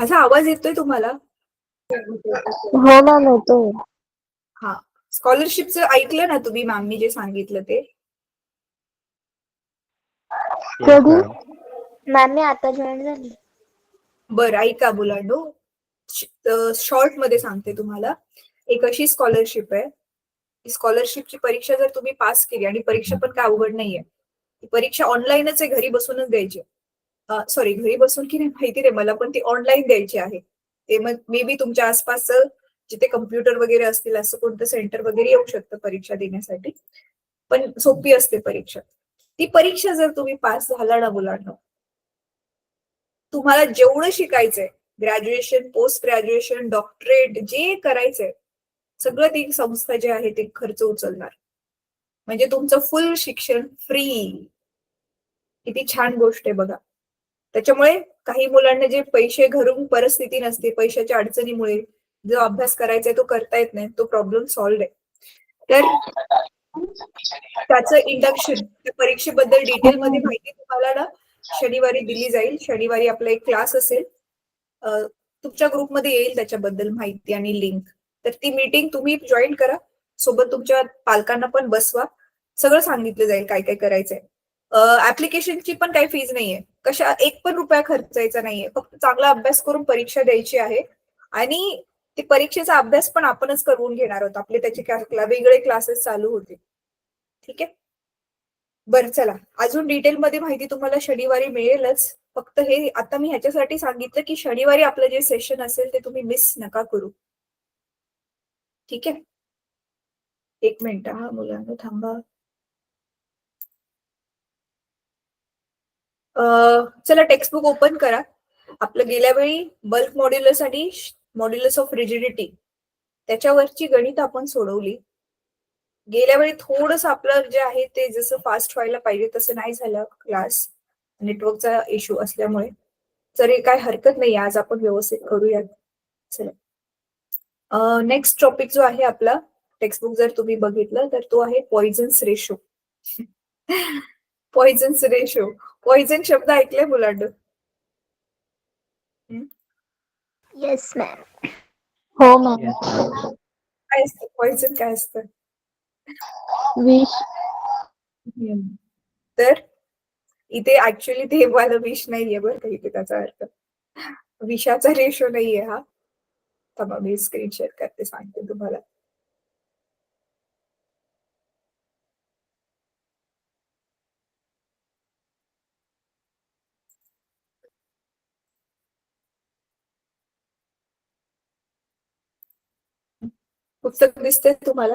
माझा आवाज येतोय तुम्हाला? हो मॅम येतोय. हा, स्कॉलरशिपचं ऐकलं ना तुम्ही मॅमनी जे सांगितलं ते? कधी? मॅम मी आता जॉईन झाली. बरं ऐका मुलांनो, शॉर्ट मध्ये सांगते तुम्हाला. एक अशी स्कॉलरशिप आहे, स्कॉलरशिपची परीक्षा जर तुम्ही पास केली, आणि परीक्षा पण काय अवघड नाहीये, परीक्षा ऑनलाईनच आहे, घरी बसूनच द्यायची. सॉरी, घरी बसून की नाही माहिती नाही मला, पण ती ऑनलाईन द्यायची आहे. ते मग मे बी तुमच्या आसपास जिथे कम्प्युटर वगैरे असतील असं कोणतं सेंटर वगैरे येऊ शकतं परीक्षा देण्यासाठी, पण सोपी असते परीक्षा. ती परीक्षा जर तुम्ही पास झाला ना मुलांना, तुम्हाला जेवढं शिकायचंय, ग्रॅज्युएशन, पोस्ट ग्रॅज्युएशन, डॉक्टरेट, जे करायचंय सगळं ती संस्था जे आहे ते खर्च उचलणार. म्हणजे तुमचं फुल शिक्षण फ्री. किती छान गोष्ट आहे बघा. त्याच्यामुळे काही मुलांना जे पैसे घरून परिस्थिती नसते, पैशाच्या अडचणीमुळे जो अभ्यास करायचा तो करता येत नाही, तो प्रॉब्लेम सॉल्व्ह आहे. तर त्याचं इंडक्शन, त्या परीक्षेबद्दल डिटेलमध्ये माहिती तुम्हाला ना शनिवारी दिली जाईल. शनिवारी आपला एक क्लास असेल, तुमच्या ग्रुपमध्ये येईल त्याच्याबद्दल माहिती आणि लिंक. तर ती मीटिंग तुम्ही जॉईन करा, सोबत तुमच्या पालकांना पण बसवा, सगळं सांगितलं जाईल काय काय करायचंय. ऍप्लिकेशनची पण काही फीज नाहीये, कशा एक पण रुपया खर्चायचा नाहीये, फक्त चांगला अभ्यास करून परीक्षा द्यायची आहे. आणि ती परीक्षेचा अभ्यास पण आपणच करून घेणार आहोत, आपले त्याचे वेगळे क्लासेस चालू होते. ठीक आहे, बरं चला, अजून डिटेलमध्ये माहिती तुम्हाला शनिवारी मिळेलच. फक्त हे आता मी ह्याच्यासाठी सांगितलं की शनिवारी आपलं जे सेशन असेल ते तुम्ही मिस नका करू. ठीक आहे, एक मिनिट हा मुलांना थांबा. चला टेक्स्टबुक ओपन करा. आपलं गेल्या वेळी बल्क मॉड्युलस आणि मॉड्युलस ऑफ रिजिडिटी त्याच्यावरची गणित आपण सोडवली. गेल्या वेळी थोडस आपलं जे आहे ते जसं फास्ट व्हायला पाहिजे तसं नाही झालं क्लास, नेटवर्कचा इश्यू असल्यामुळे. तरी काय हरकत नाही, आज आपण व्यवस्थित करूयात. चला, नेक्स्ट टॉपिक जो आहे आपला टेक्स्टबुक जर तुम्ही बघितलं तर तो आहे पॉइझन्स रेशो. पॉइझन्स रेशो, पॉइझन शब्द ऐकलाय मुलांना? Yes ma'am. हो मॅम. काय असतं पॉइझन, काय असतं? विष. तर इथे ऍक्च्युअली ते वाला विष नाहीये बरं का, इथे त्याचा अर्थ विषाचा रेशो नाहीये हा. थांबा मी स्क्रीन शेअर करते, सांगते तुम्हाला. पुस्तक दिसते तुम्हाला?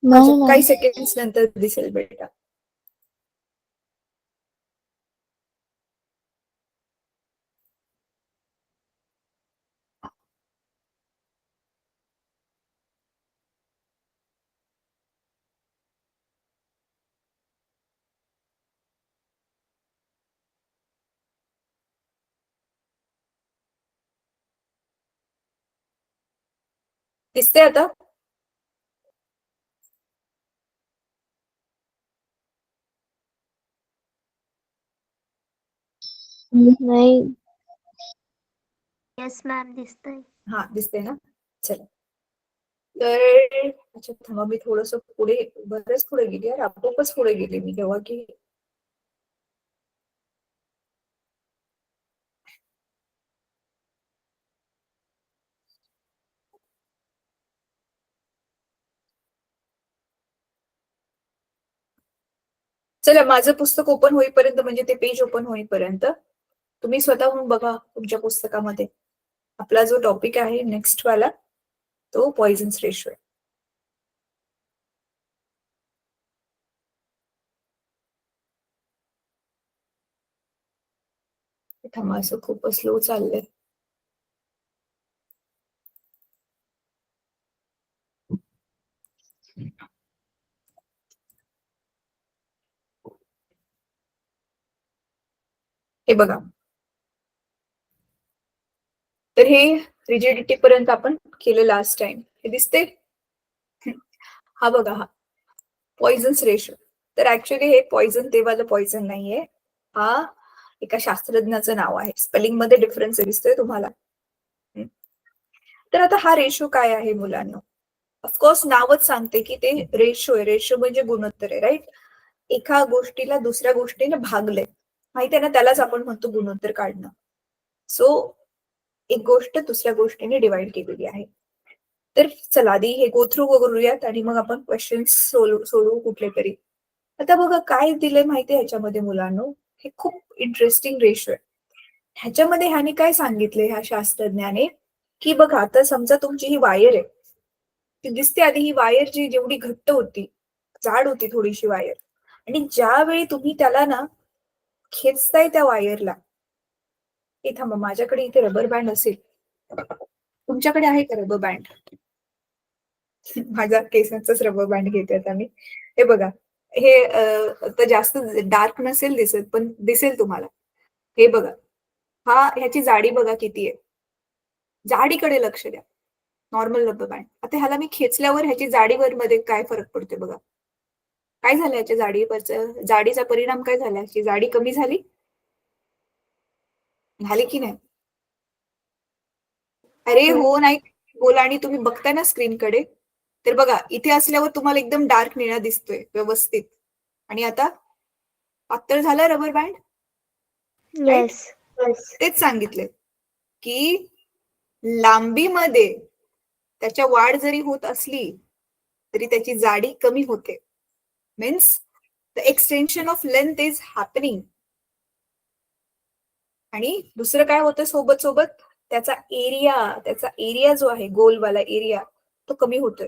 नाही काही मॅम. सेकंड नंतर दिसेल बेटा. दिसते आता? नाही. येस मॅम दिसतंय. हा दिसते ना. चला, तर अच्छा थांबा, मी थोडस पुढे, बरेच पुढे गेली यार, आपोआपच पुढे गेले मी तेव्हा की. चला, माझं पुस्तक ओपन होईपर्यंत, म्हणजे ते पेज ओपन होईपर्यंत तुम्ही स्वतःहून बघा तुमच्या पुस्तकामध्ये. आपला जो टॉपिक आहे नेक्स्ट वाला तो पॉइझन्स रेशो आहे. थांबा, असं खूप स्लो चाललंय. हे बघा, तर हे रिजिडिटी पर्यंत आपण केलं लास्ट टाइम. हे दिसते? हा बघा, हा पॉइझन्स रेशो. तर ऍक्च्युअली हे पॉइझन ते वालं पॉइझन नाहीये, हा एका शास्त्रज्ञाचं नाव आहे. स्पेलिंग मध्ये डिफरन्स दिसतोय तुम्हाला. तर आता हा रेशो काय आहे मुलांना? ऑफकोर्स नावच सांगते की ते रेशो आहे. रेशो म्हणजे गुणोत्तर आहे, राईट? एका गोष्टीला दुसऱ्या गोष्टीने भागलंय, माहिती आहे ना, त्यालाच आपण म्हणतो गुणोत्तर काढणं. सो एक गोष्ट दुसऱ्या गोष्टीने डिवाइड केलेली आहे. तर चला आधी हे गो थ्रू करूयात आणि मग आपण क्वेश्चन सोडवू कुठले तरी. आता बघा काय दिलंय माहितीये ह्याच्यामध्ये मुलांनो, हे खूप इंटरेस्टिंग रेशो आहे. ह्याच्यामध्ये ह्याने काय सांगितले ह्या शास्त्रज्ञाने, की बघा आता समजा तुमची ही वायर आहे, ती दिसते आधी ही वायर जी जेवढी घट्ट होती, जाड होती थोडीशी वायर, आणि ज्यावेळी तुम्ही त्याला ना खेचताय त्या वायरला, हे थांबा माझ्याकडे इथे रबर बँड असेल, तुमच्याकडे आहे का रबर बँड? माझा केसांचाच रबर बँड घेते आता मी. हे बघा, हे तर जास्त डार्क नसेल दिसत पण दिसेल तुम्हाला. हे बघा, ह्याची जाडी बघा किती आहे. जाडीकडे लक्ष द्या. Normal rubber band. आता ह्याला मी खेचल्यावर ह्याची जाडीवर मध्ये काय फरक पडतोय बघा. काय झालं याच्या जाडीचा परिणाम काय झाला? याची जाडी कमी झाली की नाही? अरे हो नाही बोला. आणि तुम्ही बघताय ना स्क्रीनकडे, तर बघा इथे असल्यावर तुम्हाला एकदम डार्क निळा दिसतोय व्यवस्थित, आणि आता पातळ झाला रबर बँड. येस. तेच सांगितले की लांबीमध्ये त्याच्या वाढ जरी होत असली तरी त्याची जाडी कमी होते. Means the extension of length is happening. आणि दुसरं काय होतं सोबत सोबत, त्याचा एरिया जो आहे गोलवाला एरिया, तो कमी होतोय.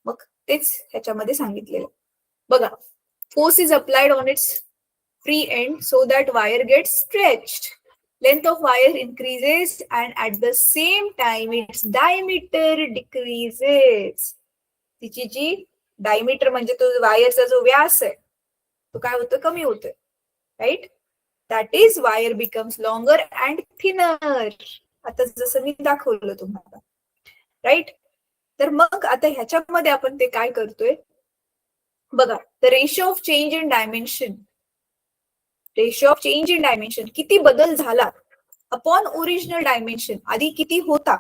मग तेच ह्याच्यामध्ये सांगितलेलं. बघा, force is applied on it's free end so that wire gets stretched. Length of wire increases and at the same time its diameter decreases. तिची जी डायमीटर म्हणजे तो वायरचा जो व्यास आहे तो काय होतो? कमी होतोय, right? That is wire becomes longer and thinner. आता जसं मी दाखवलं तुम्हाला, राईट? तर मग आता ह्याच्यामध्ये आपण ते काय करतोय बघा, the ratio of change in dimension, ratio of change in dimension किती बदल झाला अपॉन ओरिजिनल डायमेन्शन, आधी किती होता,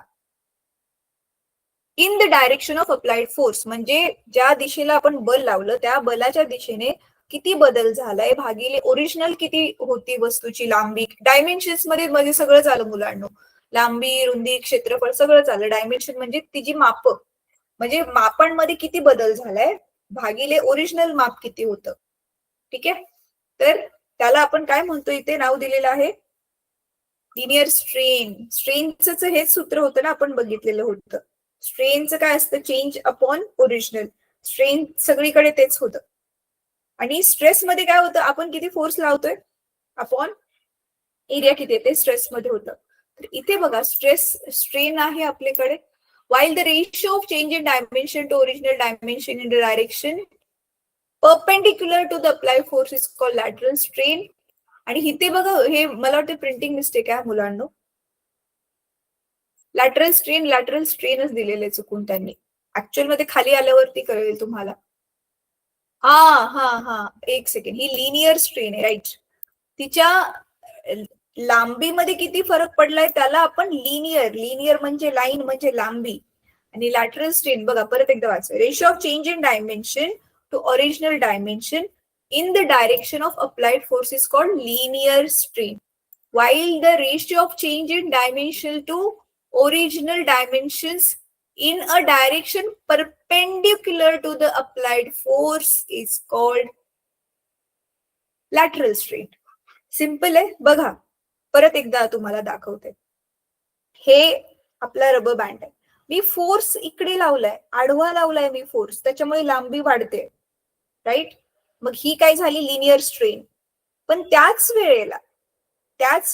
in the direction of applied force, म्हणजे ज्या दिशेला आपण बल लावलं त्या बलाच्या दिशेने किती बदल झालाय भागिले ओरिजिनल किती होती वस्तूची लांबी. डायमेन्शन्स मध्ये सगळं झालं मुलांनो, लांबी, रुंदी, क्षेत्रफळ सगळं झालं. डायमेन्शन म्हणजे तिची माप, म्हणजे मापांमध्ये किती बदल झालाय भागिले ओरिजिनल माप किती होतं. ठीक आहे, तर त्याला आपण काय म्हणतो, इथे नाव दिलेलं आहे लिनियर स्ट्रेन. स्ट्रेनचं हेच सूत्र होतं ना, आपण बघितलेलं होतं. स्ट्रेनचं काय असतं? Change upon original. स्ट्रेन सगळीकडे तेच होतं. आणि स्ट्रेस मध्ये काय होतं? आपण किती फोर्स लावतोय अपॉन एरिया किती येते, स्ट्रेस मध्ये होतं. तर इथे बघा, स्ट्रेन आहे आपल्याकडे. while the ratio of change in dimension to original dimension in the direction perpendicular to the applied force is called lateral strain. आणि इथे बघा, हे मला वाटतं प्रिंटिंग मिस्टेक आहे मुलांनो. लॅटरल स्ट्रेनच दिलेले चुकून त्यांनी. ऍक्च्युअल मध्ये खाली आल्यावरती कळेल तुम्हाला. हा एक सेकंड, ही लिनियर स्ट्रेन आहे, राईट? तिच्या लांबीमध्ये किती फरक पडलाय त्याला आपण लिनियर म्हणजे लाईन म्हणजे लांबी. आणि लॅटरल स्ट्रेन बघा, परत एकदा वाचा, ratio of change in dimension to original dimension in the direction of applied force is called linear strain, while the ratio of change in dimension to original dimensions in a direction perpendicular to the applied force is called lateral strain. Simple आहे. बघा परत एकदा तुम्हाला दाखवते. हे आपला rubber band आहे, मी force इकडे लावलाय, आडवा लावलाय मी फोर्स, त्याच्यामुळे लांबी वाढते, राईट? मग ही काय झाली? Linear strain. पण त्याच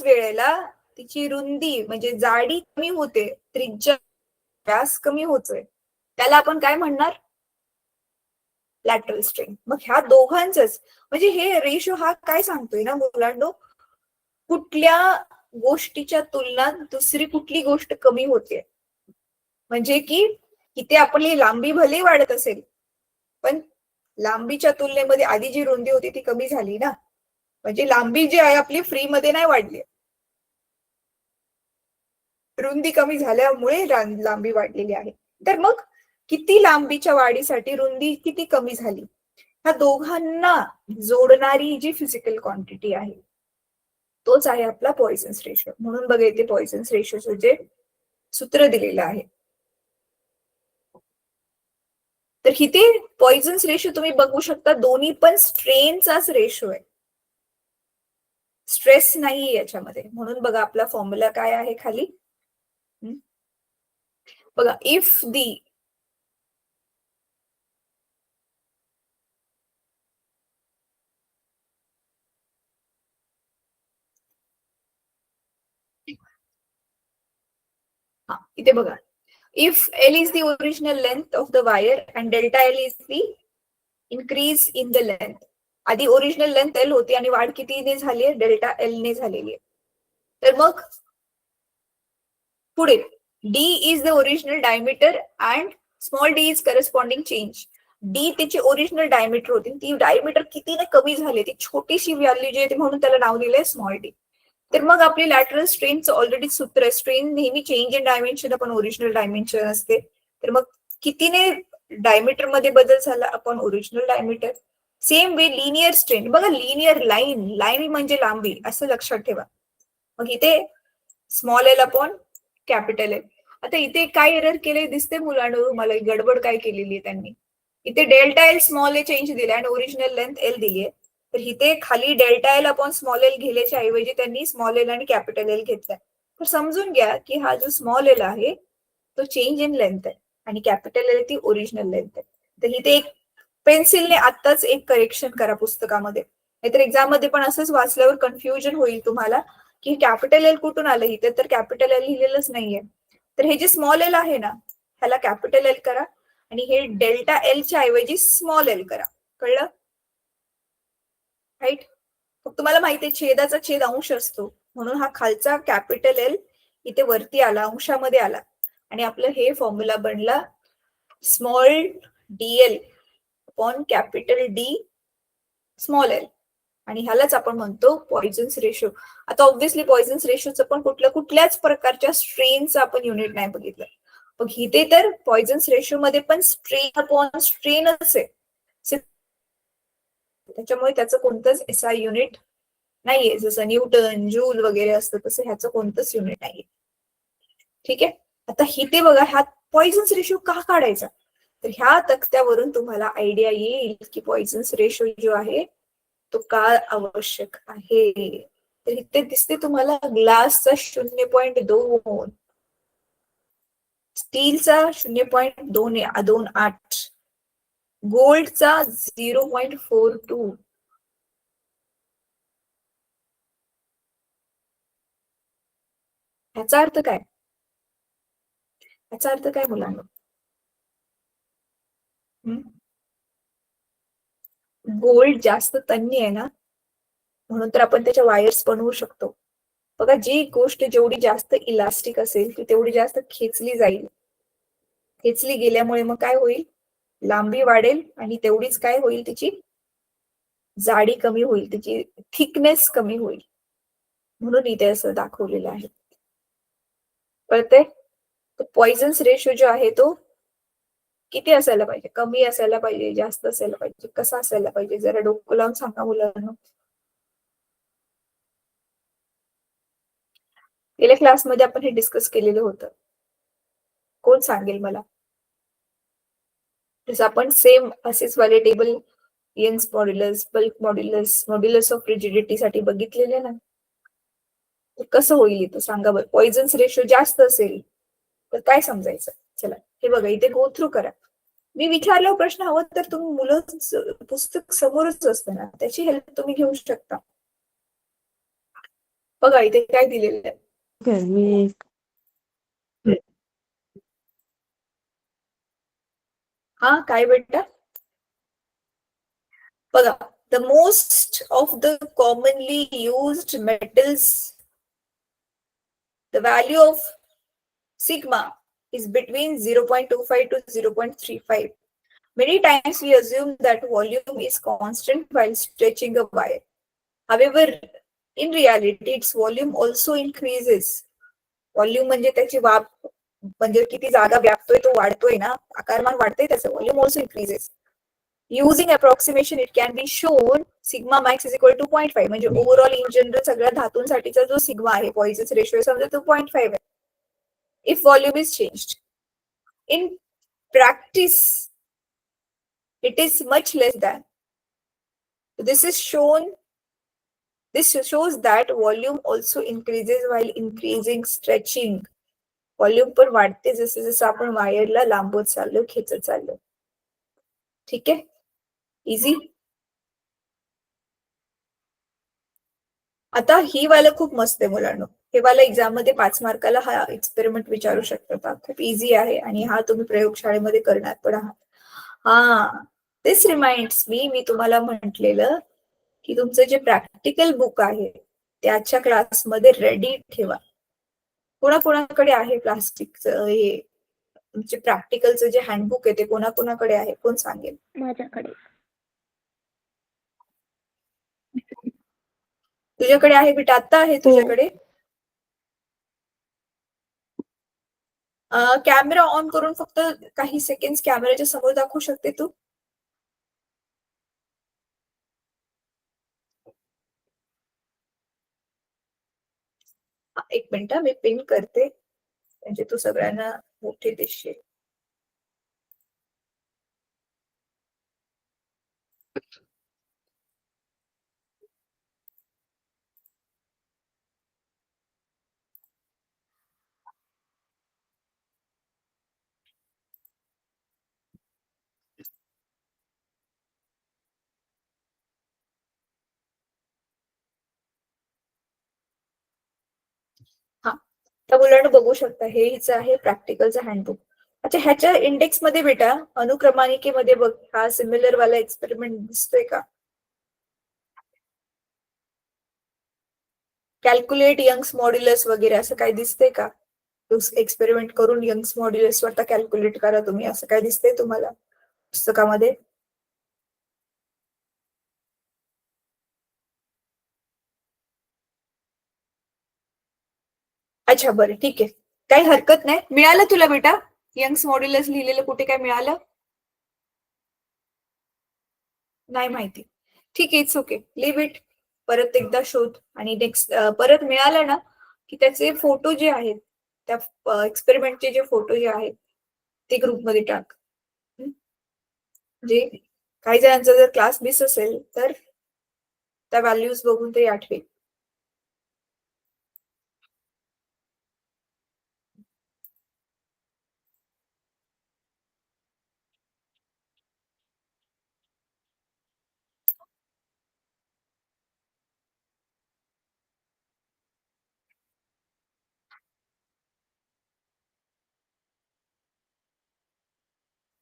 वेळेला तिची रुंदी म्हणजे जाडी कमी होते, त्रिज्या व्यास कमी होतोय, त्याला आपण काय म्हणणार? Lateral strain. मग ह्या दोघांच म्हणजे हे रेशो हा काय सांगतोय ना मुलांनो, कुठल्या गोष्टीच्या तुलनात दुसरी कुठली गोष्ट कमी होते. म्हणजे की इथे आपली लांबी भले वाढत असेल पण लांबीच्या तुलनेमध्ये आधी जी रुंदी होती ती कमी झाली ना. म्हणजे लांबी जी आहे आपली फ्री मध्ये नाही वाढली, रुंदी कमी झाल्यामुळे लांबी वाढलेली आहे. तर मग किती लांबीच्या वाढीसाठी रुंदी किती कमी झाली, ह्या दोघांना जोडणारी जी फिजिकल क्वांटिटी आहे तोच आहे आपला पॉइसन्स रेशो. म्हणून बघा इथे पॉइसन्स रेशोचं जे सूत्र दिलेलं आहे. तर इथे पॉइसन्स रेशो तुम्ही बघू शकता, दोन्ही पण स्ट्रेनचाच रेशो आहे, स्ट्रेस नाहीये याच्यामध्ये. म्हणून बघा आपला फॉर्म्युला काय आहे खाली बघा, इफ दी इथे बघा, if L is the original length of the wire and delta L is the increase in the length. आधी ओरिजिनल लेंथ L होती आणि वाढ कितीने झाली आहे, डेल्टा L ने झालेली आहे. तर मग पुढे D is the original diameter and small d is corresponding change. D त्याची ओरिजिनल डायमीटर होती, ती डायमीटर कितीने कमी झाली, ती छोटीशी व्हॅल्यू जी आहे म्हणून त्याला नाव दिलंय स्मॉल डी. तर मग आपली लॅटरल स्ट्रेनचं ऑलरेडी सूत्र आहे, स्ट्रेन नेहमी चेंज इन डायमेन्शन आपण ओरिजिनल डायमेन्शन असते. तर मग कितीने डायमीटर मध्ये बदल झाला आपण original diameter. Same way linear strain बघा, लिनियर लाईन, लाईन म्हणजे लांबी असं लक्षात ठेवा. मग इथे small l upon capital L. आता इथे काय एरर केले दिसते मुलांना, मला गडबड काय केलेली आहे त्यांनी. इथे डेल्टा एल स्मॉल ए चेंज दिले आणि ओरिजिनल लेंथ एल दिली आहे. तर इथे खाली delta L upon small L घेण्याच्या ऐवजी त्यांनी स्मॉल एल आणि कॅपिटल एल घेतलाय. तर समजून घ्या की हा जो स्मॉल एल आहे तो चेंज इन लेंथ आहे आणि कॅपिटल एल ती ओरिजिनल लेंथ आहे. तर इथे एक पेन्सिलने आत्ताच एक करेक्शन करा पुस्तकामध्ये, नाहीतर एक्झाम मध्ये पण असंच वाचल्यावर कन्फ्युजन होईल तुम्हाला की कॅपिटल एल कुठून आलं. इथे तर कॅपिटल एल लिहिलेलंच नाहीये. तर हे जे स्मॉल एल आहे ना, ह्याला कॅपिटल एल करा आणि हे डेल्टा एलच्या ऐवजी स्मॉल एल करा. कळलं? राईट. मग तुम्हाला माहिती आहे छेदाचा छेद अंश असतो, म्हणून हा खालचा कॅपिटल एल इथे वरती आला, अंशामध्ये आला आणि आपलं हे फॉर्म्युला बनला small Diehl upon capital D small L. आणि ह्यालाच आपण म्हणतो पॉइसन्स रेशो. आता ऑब्व्हियसली पॉइसन्स रेशोचं पण कुठल्याच प्रकारच्या स्ट्रेनचं आपण युनिट नाही बघितलं. मग इथे तर पॉइसन्स रेशो मध्ये पण स्ट्रेन अपॉन स्ट्रेनच आहे, त्याच्यामुळे त्याचं कोणतंच एसआय युनिट नाहीये. जसं न्यूटन जूल वगैरे असतं तसं ह्याचं कोणतंच युनिट नाहीये. ठीक आहे. आता इथे बघा, हा पॉइसन्स रेशो का काढायचा, तर ह्या तक्त्यावरून तुम्हाला आयडिया येईल की पॉइसन्स रेशो जो आहे तो का आवश्यक आहे. तर इथे दिसते तुम्हाला ग्लासचा 0.2, स्टीलचा 0.28, गोल्डचा 0.42. ह्याचा अर्थ काय, ह्याचा अर्थ काय मुलांना, गोल्ड जास्त तन्य आहे ना, म्हणून तर आपण त्याच्या वायर्स बनवू शकतो. बघा, जी गोष्ट जेवढी जास्त इलास्टिक असेल ती तेवढी जास्त खेचली जाईल. खेचली गेल्यामुळे मग काय होईल, लांबी वाढेल आणि तेवढीच काय होईल, तिची जाडी कमी होईल, तिची थिकनेस कमी होईल. म्हणून इथे असं दाखवलेलं आहे. कळतंय? पॉइसन्स रेशो जो आहे तो किती असायला पाहिजे, कमी असायला पाहिजे, जास्त असायला पाहिजे, कसा असायला पाहिजे, जरा डोकं लावून सांगा मुलांना. गेल्या क्लासमध्ये आपण हे डिस्कस केलेलं होतं, कोण सांगेल मला. जसं आपण सेम असेच वाले table Young's modulus, bulk modulus, modulus of rigidity साठी बघितलेले ना, कसं होईल इथं सांगा बरं. पॉइसन्स रेशो जास्त असेल तर काय समजायचं. चला हे बघा, इथे गो थ्रू करा. मी विचारल्यावर प्रश्न हवा तर तुम्ही मुलं पुस्तक समोरच असतं ना, त्याची हेल्प तुम्ही घेऊ शकता. बघा इथे काय दिलेलं आहे. हा काय बेटा, बघा, the most of the commonly used metals, the value of sigma is between 0.25 to 0.35. Many times we assume that volume is constant while stretching a wire. However, in reality, its volume also increases. Volume म्हणजे त्याची वाप म्हणजे किती जागा व्यापतोय तो वाढतोय ना, आकारमान वाढतंय त्याचं, volume also increases. Using approximation it can be shown sigma max is equal to 0.5. म्हणजे ओव्हरऑल इन जनरल सगळ्या धातूंसाठीचा जो सिग्मा आहे पॉइझन्स रेशो समजा तो 0.5 आहे. If volume is changed in practice it is much less than. This shows that volume also increases while increasing stretching. Volume पण वाढते जसं जसं आपण वायरला लांबवत चाललो, खेचत चाललो. ठीक आहे, इझी. आता ही वाला खूप मस्त आहे मुलांनो. हे वाला एक्झाम मध्ये 5 मार्काला हा एक्सपेरिमेंट विचारू शकतात. खूप इझी आहे आणि हा तुम्ही प्रयोगशाळेमध्ये करणार पण आहात. हा, दिस रिमाइंड्स मी तुम्हाला म्हटलेलं की तुमचं जे प्रॅक्टिकल बुक आहे त्याच्या क्लासमध्ये रेडी ठेवा. कोणाकोणाकडे आहे प्लास्टिकचं हे तुमचे प्रॅक्टिकलचं जे हँडबुक आहे ते कोणाकोणाकडे आहे, कोण सांगेल? माझ्याकडे. तुझ्याकडे आहे बेटा? आता आहे तुझ्याकडे? कॅमेरा ऑन करून फक्त काही सेकंड कॅमेऱ्याच्या समोर दाखवू शकते तू? एक मिनिट, मी पिन करते म्हणजे तू सगळ्यांना मोठे दिसशील. हा, तर मुलांना बघू शकता हे हिचं आहे प्रॅक्टिकलचं हँडबुक. अच्छा, ह्याच्या इंडेक्स मध्ये बेटा अनुक्रमानिकेमध्ये बघ हा सिमिलर वाला एक्सपेरिमेंट दिसतोय का? कॅल्क्युलेट यंग्स मॉड्युलस वगैरे असं काही दिसतंय का? एक्सपेरिमेंट करून यंग्स मॉड्युलस स्वतः कॅल्क्युलेट करा तुम्ही, असं काय दिसतंय तुम्हाला पुस्तकामध्ये? अच्छा, बरं, ठीक आहे, काही हरकत नाही. मिळालं तुला बेटा यंग्स मॉड्युलस लिहिलेलं? कुठे काय मिळालं? नाही माहिती, ठीक आहे, इट्स ओके, लिव्ह इट. परत एकदा शोध आणि नेक्स्ट परत मिळालं ना की त्याचे फोटो जे आहेत त्या एक्सपेरिमेंटचे जे फोटो जे आहेत ते ग्रुपमध्ये टाक. म्हणजे काही जणांचा जर क्लास मिस असेल तर त्या व्हॅल्यूज बघून तरी आठवेल.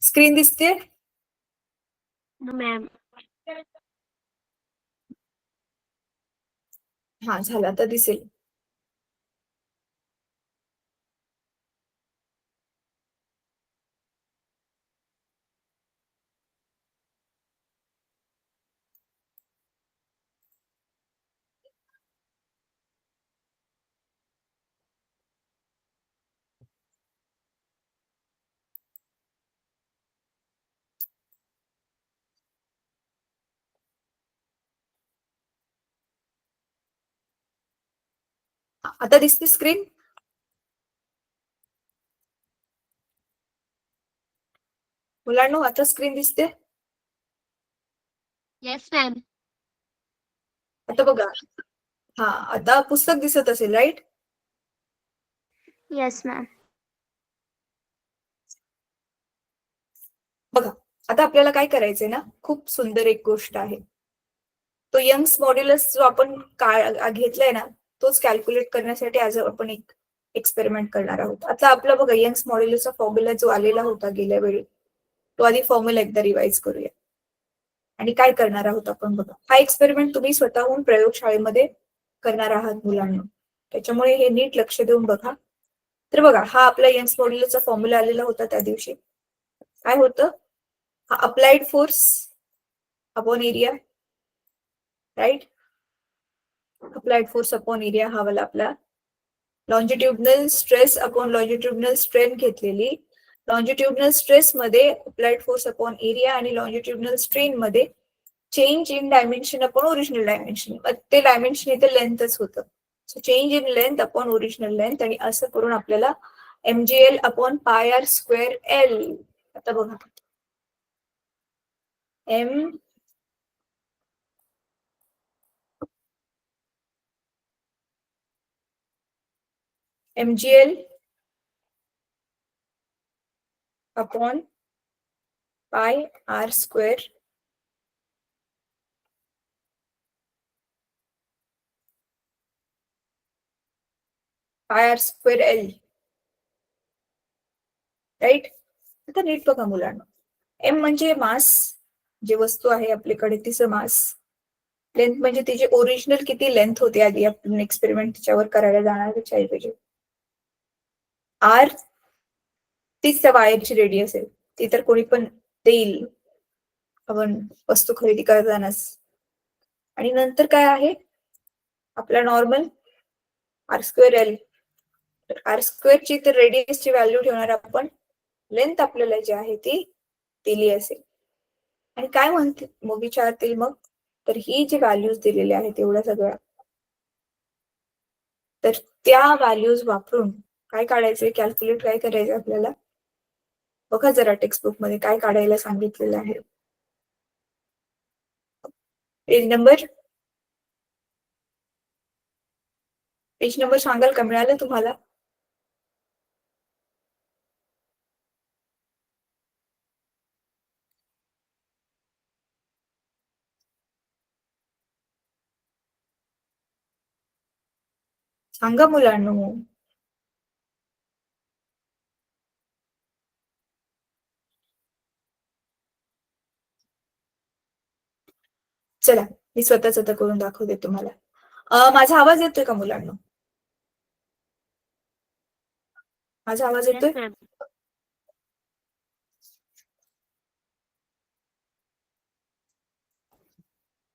स्क्रीन दिसते? मॅम. हा, झालं, आता दिसेल. आता दिसते स्क्रीन? मुलांनो, आता स्क्रीन दिसते? Yes ma'am. आता बघा, हा, आता पुस्तक दिसत असेल, राईट? Yes ma'am. बघा, आता आपल्याला काय करायचंय ना, खूप सुंदर एक गोष्ट आहे. तो यंग्स मॉड्युलस जो आपण घेतलाय ना तोच कॅल्क्युलेट करण्यासाठी आज आपण एक एक्सपेरिमेंट करणार आहोत. आता आपला बघा यंग्स मॉड्युलसचा फॉर्म्युला जो आलेला होता गेल्या वेळी, तो आधी फॉर्म्युला एकदा रिवाइज करूया. आणि काय करणार आहोत आपण बघा, हा एक्सपेरिमेंट तुम्ही स्वतःहून प्रयोगशाळेमध्ये करणार आहात मुलांना, त्याच्यामुळे हे नीट लक्ष देऊन बघा. तर बघा, हा आपला यंग्स मॉड्युलसचा फॉर्म्युला आलेला होता त्या दिवशी. काय होतं? हा applied force upon area, right? Applied force upon area हा वाला आपला longitudinal stress upon longitudinal strain घेतलेली. लॉन्जिट्युडनल स्ट्रेस मध्ये अप्लाइड फोर्स अपॉन एरिया आणि लॉन्जिट्युडनल स्ट्रेन मध्ये change in dimension upon original dimension. ते डायमेन्शन इथे लेंथच होतं. So change in length upon original length आणि असं करून आपल्याला mgl upon pi r square l. आता बघा m mgl upon pi r square पाय आर स्क्वेअर एल. राईट. आता नीट बघा मुलांना, एम म्हणजे मास, जी वस्तू आहे आपल्याकडे तिचं मास. लेंथ म्हणजे तिची ओरिजिनल किती लेंथ होती आधी आपण एक्सपेरिमेंट त्याच्यावर करायला जाणार त्याच्याऐवजी. आर तीच त्या वायरची रेडियस आहे, ती तर कोणी पण देईल आपण वस्तू खरेदी करतानाच. आणि नंतर काय आहे आपला normal r square l. R स्क्वेअरची तर रेडियसची व्हॅल्यू ठेवणार आपण, लेंथ आपल्याला जी आहे ती दिली असेल. आणि काय म्हणते मग विचारतील मग, तर ही जी व्हॅल्यूज दिलेल्या आहेत एवढ्या सगळ्या, तर त्या व्हॅल्यूज वापरून काय काढायचंय, कॅल्क्युलेट काय करायचं आपल्याला. बघा जरा टेक्स्टबुक मध्ये काय काढायला सांगितलेलं आहे. पेज नंबर सांगाल का, मिळालं तुम्हाला? सांगा मुलांनो. चला मी स्वतःच आता करून दाखवते तुम्हाला. माझा आवाज येतोय का मुलांना? माझा आवाज येतोय?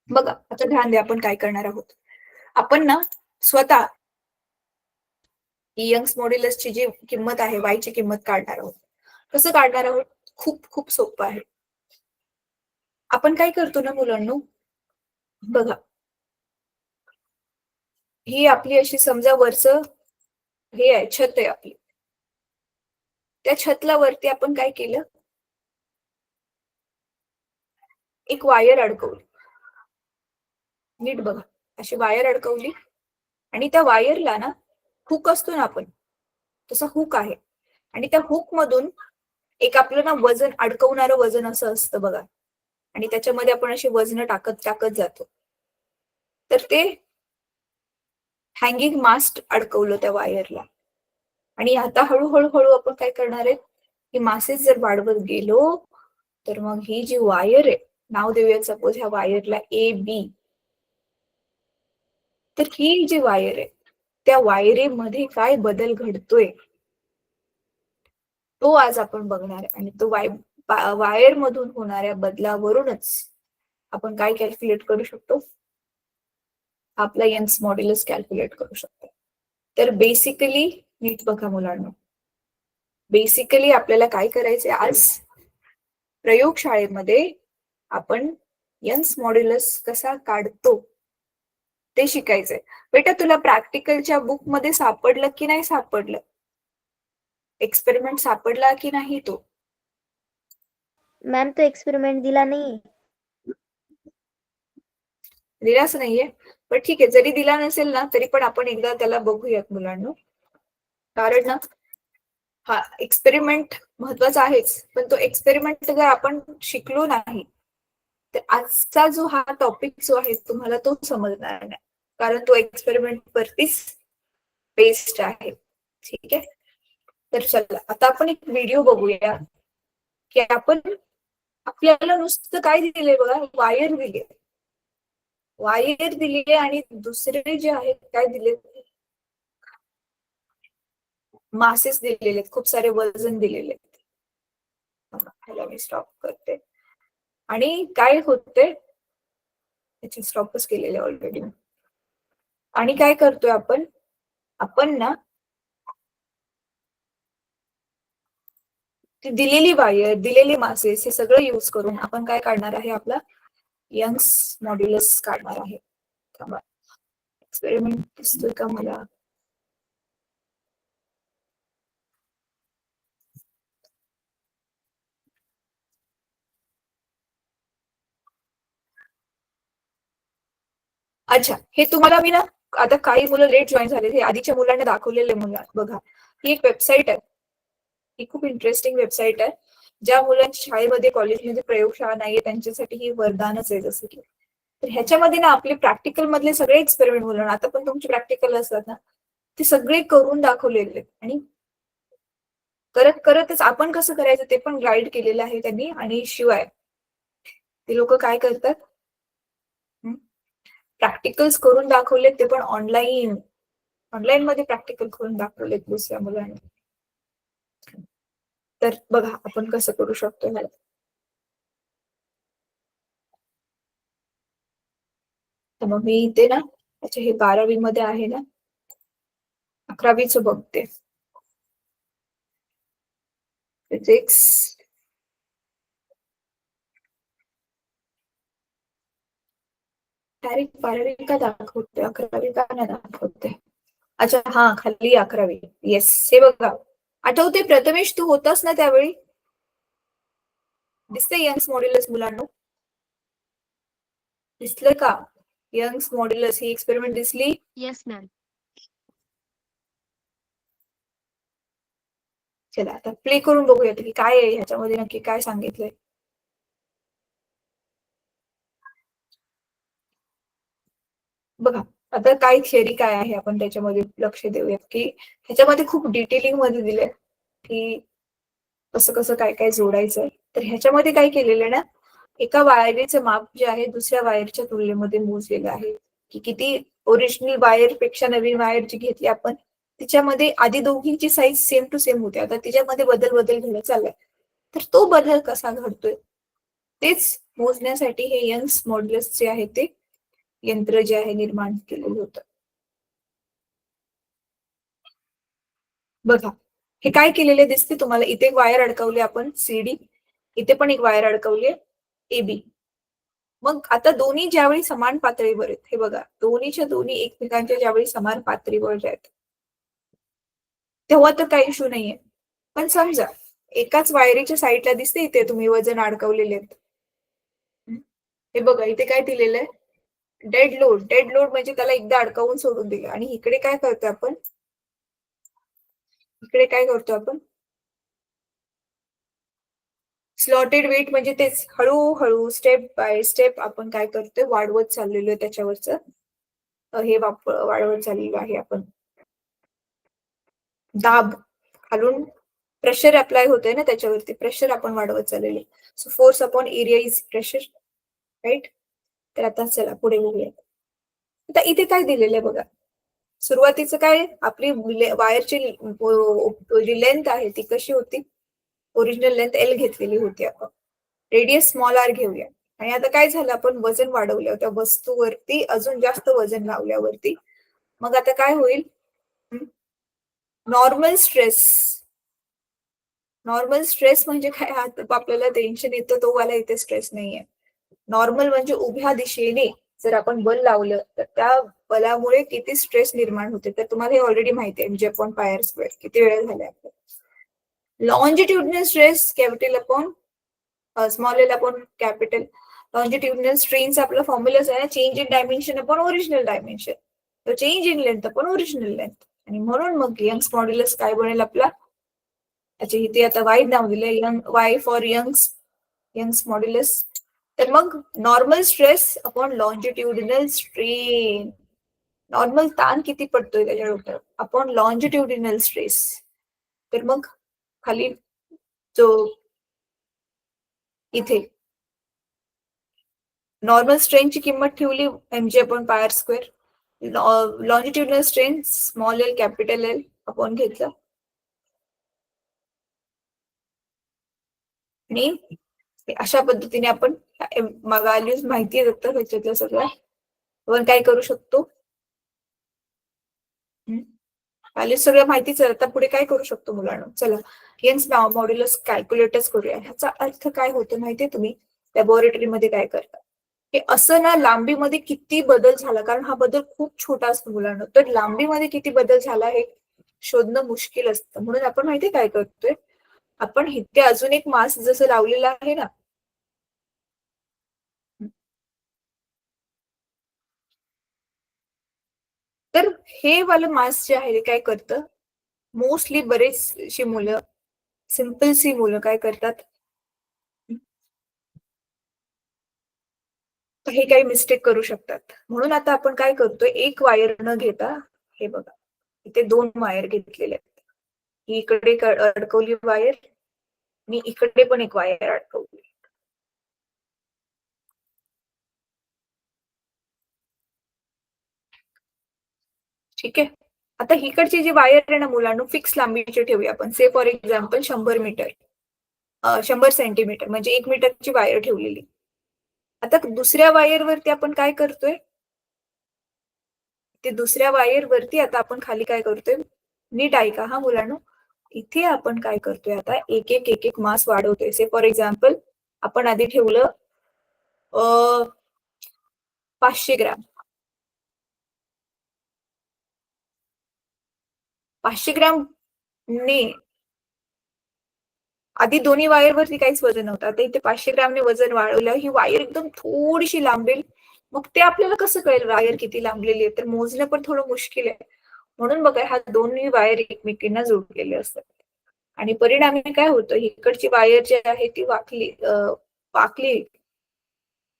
बघा आता ध्यान द्या, आपण काय करणार आहोत. आपण ना स्वतः यंग्स मॉड्युलसची जी किंमत आहे, y ची किंमत काढणार आहोत. कसं काढणार आहोत? खूप खूप सोपं आहे. आपण काय करतो ना मुलांनो, बघा ही आपली अशी समजा वरचं हे आहे, छत आहे आपली. त्या छतला वरती आपण काय केलं, एक वायर अडकवली. नीट बघा, अशी वायर अडकवली आणि त्या वायरला ना हुक असतो ना आपण, तसा हुक आहे. आणि त्या हुक मधून एक आपलं ना वजन अडकवणारं वजन असं असतं बघा, आणि त्याच्यामध्ये आपण अशी वजन टाकत टाकत जातो. तर ते हँगिंग मास्ट अडकवलं त्या वायरला. आणि आता हळूहळू हळू आपण काय करणार आहे, की मासेस जर वाढवत गेलो, तर मग ही जी वायर आहे, नाव देऊया सपोज ह्या वायरला ए बी. तर ही जी वायर आहे, त्या वायरेमध्ये काय बदल घडतोय तो आज आपण बघणार आहे. आणि तो वायर मधून होणाऱ्या बदलावरूनच आपण काय कॅल्क्युलेट करू शकतो, आपला यंग्स मॉड्युलस कॅल्क्युलेट करू शकतो. तर बेसिकली नीट बघा मुलांना, बेसिकली आपल्याला काय करायचंय आज प्रयोगशाळेमध्ये, आपण यंग्स मॉड्युलस कसा काढतो ते शिकायचंय. बेटा तुला प्रॅक्टिकलच्या बुक मध्ये सापडलं की नाही सापडलं, एक्सपेरिमेंट सापडला की नाही तो? मॅम तो एक्सपेरिमेंट दिला नाही. दिलाच नाहीये, पण ठीक आहे, जरी दिला नसेल ना तरी पण आपण एकदा त्याला बघूयात मुलांना. कारण ना हा एक्सपेरिमेंट महत्वाचा आहेच, पण तो एक्सपेरिमेंट जर आपण शिकलो नाही तर आजचा जो हा टॉपिक जो आहे तुम्हाला तो समजणार नाही, कारण तो एक्सपेरिमेंट वरतीच बेस्ड आहे. ठीक आहे. तर चला आता आपण एक व्हिडिओ बघूया, की आपण आपल्याला नुसतं काय दिलंय बघा, वायर दिली, वायर दिली आणि दुसरे जे आहेत काय दिले, मासेस दिलेले, खूप सारे वजन दिलेले. ह्याला मी स्टॉप करते. आणि काय होते, त्याचे स्टॉपच केलेले ऑलरेडी. आणि काय करतोय आपण ना ती दिलेली वायर, दिलेले मासेस हे सगळं युज करून आपण काय काढणार आहे, आपला यंग्स मॉड्युलस काढणार आहे. एक्सपेरिमेंट दिसतोय का मला? अच्छा, हे तुम्हाला मी ना आता काही मुलं लेट जॉईन झाले, हे आधीच्या मुलांना दाखवलेले मुलं बघा. ही एक वेबसाईट आहे, ही खूप इंटरेस्टिंग वेबसाईट आहे. ज्या मुलांच्या शाळेमध्ये कॉलेजमध्ये प्रयोगशाळा नाहीये त्यांच्यासाठी ही वरदानच आहे. जसं की तर ह्याच्यामध्ये ना आपले प्रॅक्टिकल मधले सगळे एक्सपेरिमेंट मुलं आता पण तुमचे प्रॅक्टिकल असतात ना ते सगळे करून दाखवलेले आणि करत करतच आपण कसं करायचं ते पण गाईड केलेलं आहे त्यांनी. आणि शिवाय ते लोक काय करतात, प्रॅक्टिकल्स करून दाखवले ते पण ऑनलाईन मध्ये प्रॅक्टिकल करून दाखवलेत दुसऱ्या मुलांनी. तर बघा आपण कसं करू शकतो ह्याला. तर मग मी इथे ना अच्छा हे 12वी मध्ये आहे ना, 11वीच बघते. फिजिक्स डायरेक्ट 12वी का दाखवते, 11वी का नाही दाखवते? अच्छा हा खाली 11वी. येस, हे बघा आठवते प्रथमेश तू होतास ना त्यावेळी? दिसते यंग्स मॉड्युलस मुलांना? दिसलं का यंग्स मॉड्युलस ही एक्सपेरिमेंट दिसली? Yes ma'am. चला आता प्ले करून बघूयात की काय आहे ह्याच्यामध्ये नक्की काय सांगितलंय. बघा आता काय थिअरी काय आहे आपण त्याच्यामध्ये लक्ष देऊयात की ह्याच्यामध्ये खूप डिटेलिंग मध्ये दिलंय की कसं कसं काय काय जोडायचंय. तर ह्याच्यामध्ये काय केलेलं ना, एका वायरीचं माप जे आहे दुसऱ्या वायरच्या तुलनेमध्ये मोजलेलं आहे की किती ओरिजिनल वायर पेक्षा नवीन वायर जी घेतली आपण तिच्यामध्ये आधी दोघींची साईज सेम टू सेम होती, आता तिच्यामध्ये बदल घडत चाललाय. तर तो बदल कसा घडतोय तेच मोजण्यासाठी हे यंग्स मॉड्युलस जे आहे ते यंत्र जे आहे निर्माण केलेलं होतं. बघा हे काय केलेले दिसते तुम्हाला, इथे एक वायर अडकवली आपण CD, इथे पण एक वायर अडकवली AB. मग आता दोन्ही ज्यावेळी समान पातळीवर आहेत, हे बघा दोन्हीच्या दोन्ही एकमेकांच्या ज्यावेळी समान पातळीवर आहेत तेव्हा तर काही इश्यू नाहीये. पण समजा एकाच वायरीच्या साईडला दिसते इथे तुम्ही वजन अडकवलेले आहेत. हे बघा इथे काय दिलेलं आहे, डेड लोड म्हणजे त्याला एकदा अडकवून सोडून दिलं. आणि इकडे काय करतोय आपण, स्लॉटेड वेट म्हणजे तेच हळूहळू स्टेप बाय स्टेप आपण काय करतोय वाढवत चाललेलो आहे त्याच्यावरच हे वाढवत चाललेलो आहे आपण. दाब खालून प्रेशर अप्लाय होतोय ना त्याच्यावरती, प्रेशर आपण वाढवत चाललेले. So force upon area is pressure, right? तर आता चला पुढे बघूया. आता इथे काय दिलेलं आहे बघा, सुरुवातीचं काय आपली वायरची जी लेंथ आहे ती कशी होती, ओरिजिनल लेंथ L घेतलेली होती आपण, रेडियस स्मॉल r घेऊया. आणि आता काय झालं, आपण वजन वाढवलं त्या वस्तूवरती, अजून जास्त वजन लावल्यावरती मग आता काय होईल, नॉर्मल स्ट्रेस म्हणजे काय, आपल्याला टेन्शन येतं तो वाला इथे स्ट्रेस नाहीये. नॉर्मल म्हणजे उभ्या दिशेने जर आपण बल लावलं तर त्या बलामुळे किती स्ट्रेस निर्माण होते तर तुम्हाला हे ऑलरेडी माहिती आहे, म्हणजे अपॉन पायर स्क्वेअर. किती वेळा झाले आपल्याला. Longitudinal stress capital upon small l upon capital. Longitudinal स्ट्रेनचा आपला फॉर्म्युलाच आहे ना, change in dimension upon original dimension. तर change in length upon original length. आणि म्हणून मग यंग्स मॉड्युलस काय बनेल आपला, अच्छा इथे आता वाय नाव दिलंय, वाय फॉर यंग्स मॉड्युलस. तर मग normal stress upon longitudinal strain, normal ताण किती पडतोय त्याच्या डोक्यावर अपॉन लॉन्जिट्युडिनल स्ट्रेस. तर मग खाली जो इथे नॉर्मल स्ट्रेनची किंमत ठेवली mg अपॉन पायर square, longitudinal strain small L capital L upon घेतलं आणि अशा पद्धतीने आपण व्हॅल्यूज माहिती आहे ह्याच्यातल्या सगळ्या आपण काय करू शकतो, व्हॅल्यू सगळं माहितीच आहे. आता पुढे काय करू शकतो मुलांना? चला यंग्स मॉड्युलस कॅल्क्युलेटर्स करूया. ह्याचा अर्थ काय होतो माहितीये तुम्ही लॅबोरेटरीमध्ये काय करतात? हे असं ना लांबीमध्ये किती बदल झाला, कारण हा बदल खूप छोटा असतो मुलांना, तर लांबीमध्ये किती बदल झाला हे शोधणं मुश्किल असतं. म्हणून आपण माहितीये काय करतोय, आपण इथे अजून एक मास्क जसं लावलेलं आहे ना, तर हे वालं मास्क जे आहे ते काय करतं, मोस्टली बरेचशी मुलं, सिम्पल सी मुलं काय करतात, तर हे काही मिस्टेक करू शकतात. म्हणून आता आपण काय करतोय, एक वायर न घेता, हे बघा इथे 2 वायर घेतलेले आहेत. ही इकडे अडकवली वायर, मी इकडे पण एक वायर अडकवली. ठीक आहे. आता हिकडची जी वायर आहे ना मुलांनो, फिक्स लांबीची ठेवूया आपण. से फॉर एक्झाम्पल 100 मीटर, 100 सेंटीमीटर म्हणजे 1 मीटरची वायर ठेवलेली. आता दुसऱ्या वायरवरती आपण काय करतोय, ते दुसऱ्या वायरवरती आता आपण खाली काय करतोय, नीट ऐका हा मुलांनो. इथे आपण काय करतोय आता, एक मास वाढवतोय. से फॉर एक्झाम्पल आपण आधी ठेवलं 500 ग्रॅम. 500 ग्रॅम ने आधी दोन्ही वायरवरती काहीच वजन नव्हतं. आता इथे 500 ग्रॅमने वजन वाढवलं, ही वायर एकदम थोडीशी लांबेल. मग ते आपल्याला कसं कळेल वायर किती लांबलेली आहे? तर मोजणं पण थोडं मुश्किल आहे. म्हणून बघा ह्या दोन्ही वायर एकमेकींना जोडलेले असतात. आणि परिणामी काय होतं, इकडची वायर जी आहे ती वाकली,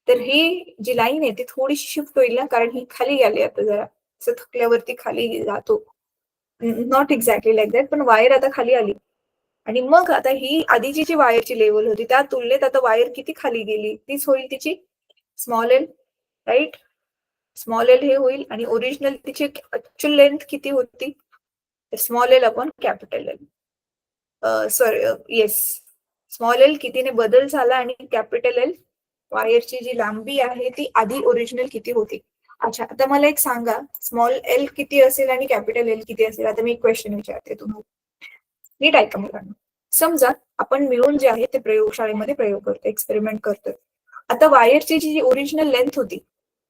तर ही जी लाईन आहे ती थोडीशी शिफ्ट होईल ना, कारण ही खाली गेली आता जरा. असं थकल्यावरती खाली जातो. नॉट एक्झॅक्टली लाईक दॅट, पण वायर आता खाली आली. आणि मग आता ही आधीची जी वायरची लेवल होती त्या तुलनेत आता वायर किती खाली गेली, तीच होईल तिची small l, right? Small l हे होईल आणि ओरिजिनल तिची ऍक्च्युअल लेंथ किती होती, तर small l upon capital l. Sorry, yes, small l कितीने बदल झाला आणि कॅपिटल एल वायरची जी लांबी आहे ती आधी ओरिजिनल किती होती. अच्छा, आता मला एक सांगा, स्मॉल एल किती असेल आणि कॅपिटल एल किती असेल? आता मी एक क्वेश्चन विचारते तुम्हाला, नीट ऐका मुलांना. समजा आपण मिळून जे आहे ते प्रयोगशाळेमध्ये प्रयोग करतो, एक्सपेरिमेंट करतोय. आता वायरची जी ओरिजिनल लेंथ होती,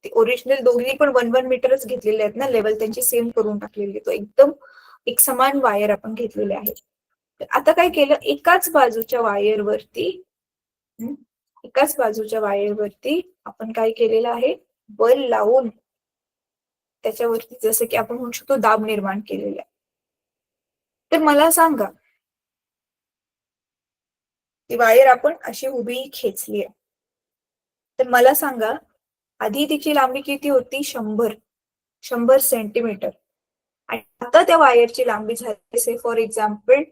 ती ओरिजिनल दोन्ही पण 1-1 मीटरच घेतलेले आहेत ना, लेवल त्यांची सेम करून टाकलेली, तो एकदम एक समान वायर आपण घेतलेले आहे. आता काय केलं, एकाच बाजूच्या वायरवरती आपण काय केलेलं आहे, बल लावून त्याच्यावरती जसं की आपण म्हणू शकतो दाब निर्माण केलेला आहे. तर मला सांगा, ती वायर आपण अशी उभी खेचली आहे, तर मला सांगा आधी तिची लांबी किती होती, 100 सेंटीमीटर. आणि आता त्या वायरची लांबी झाली से फॉर एक्झाम्पल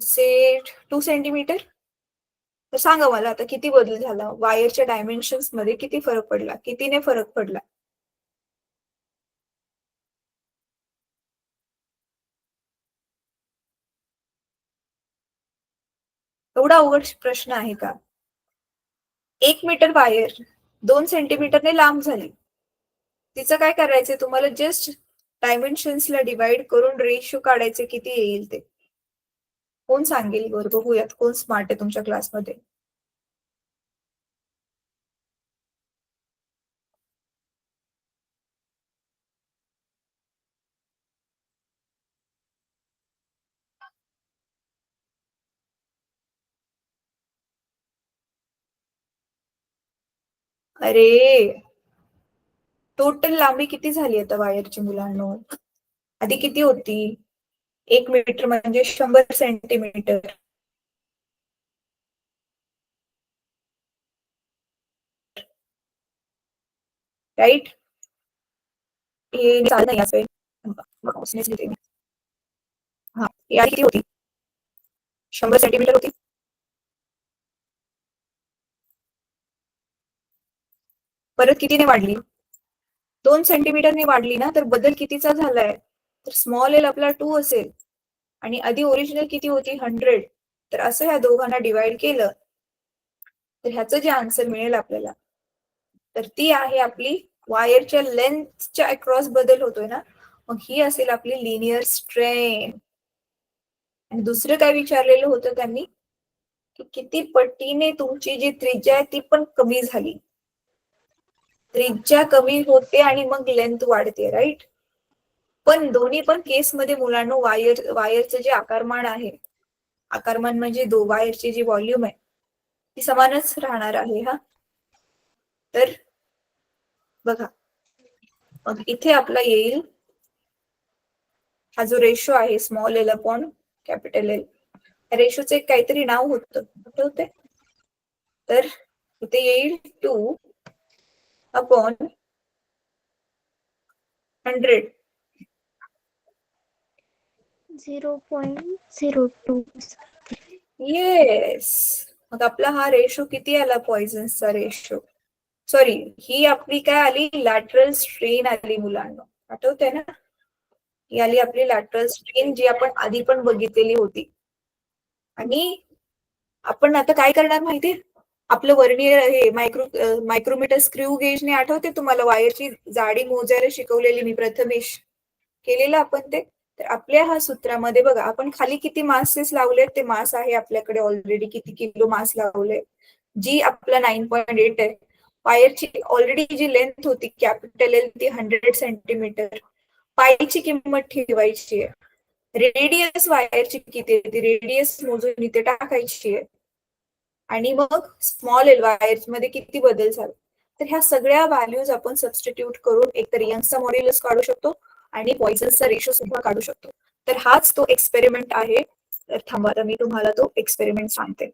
से 2 सेंटीमीटर. तर सांगा मला आता किती बदल झाला, वायरच्या डायमेन्शन्स मध्ये किती फरक पडला, कितीने फरक पडला? एवढा अवघड प्रश्न आहे का? 1 मीटर वायर 2 सेंटीमीटरने लांब झाली, तिचं काय करायचंय तुम्हाला, जस्ट डायमेन्शन्सला डिवाइड करून रेशिओ काढायचे किती येईल ते. कोण सांगेल बरं, बघूयात कोण स्मार्ट आहे तुमच्या क्लासमध्ये. अरे, टोटल लांबी किती झाली आता वायरची मुलांनो? आधी किती होती? 1 मीटर म्हणजे 100 सेंटीमीटर, राईट? हे चालत नाही असं. हा, हे आधी किती होती? 100 सेंटीमीटर होती. परत कितीने वाढली? 2 सेंटीमीटरने वाढली ना, तर बदल कितीचा झालाय? तर स्मॉल एल आपला 2 असेल आणि आधी ओरिजिनल किती होती, 100. तर असं ह्या दोघांना डिवाइड केलं तर ह्याचं जे आन्सर मिळेल आपल्याला, तर ती आहे आपली वायरच्या लेंथच्या अक्रॉस बदल होतोय ना, मग ही असेल आपली लिनियर स्ट्रेन. आणि दुसरं काय विचारलेलं होतं त्यांनी की किती पटीने तुमची जी त्रिज्या आहे ती पण कमी झाली. त्रिज्या कमी होते आणि मग लेंथ वाढते, राईट. पण दोन्ही पण केसमध्ये मुलांनो वायरचं जे आकारमान आहे, आकारमान म्हणजे वायरची जी व्हॉल्यूम आहे ती समानच राहणार आहे. हा, तर बघा मग इथे आपला येईल हा जो रेशो आहे small l upon capital l. रेशोचं एक काहीतरी नाव होतं, आठवतंय? तर इथे येईल 2 अपॉन 100. 0.02. येस. मग आपला हा रेशो किती आला? पॉइझन्सचा रेशो. सॉरी, ही आपली काय आली? लॅटरल स्ट्रेन आली मुलांना, आठवतंय ना? ही आली आपली लॅटरल स्ट्रेन, जी आपण आधी पण बघितलेली होती. आणि आपण आता काय करणार माहितीये? आपलं वर्नियर हे मायक्रोमीटर स्क्रू गेजने आठवते तुम्हाला वायरची जाडी मोजायला शिकवलेली मी प्रथमेश, केलेलं आपण ते. तर आपल्या हा सूत्रामध्ये बघा आपण खाली किती मासेस लावले, ते मास आहे आपल्याकडे ऑलरेडी किती किलो मास लावले, जी आपला 9.8 आहे. वायरची ऑलरेडी जी लेंथ होती कॅपिटल एल ती 100 सेंटीमीटर. पायची किंमत ठेवायची आहे. रेडियस वायरची किती आहे ती रेडियस मोजून इथे टाकायची आहे. आणि मग स्मॉल एल वायर्स मध्ये किती बदल झाले. तर ह्या सगळ्या व्हॅल्यूज आपण सबस्टिट्यूट करून एकतर यंगचा मॉड्युलस काढू शकतो आणि पॉइझन्सचा रेशो सुद्धा काढू शकतो. तर हाच तो एक्सपेरिमेंट आहे. तर थांबा, मी तुम्हाला तो एक्सपेरिमेंट सांगते.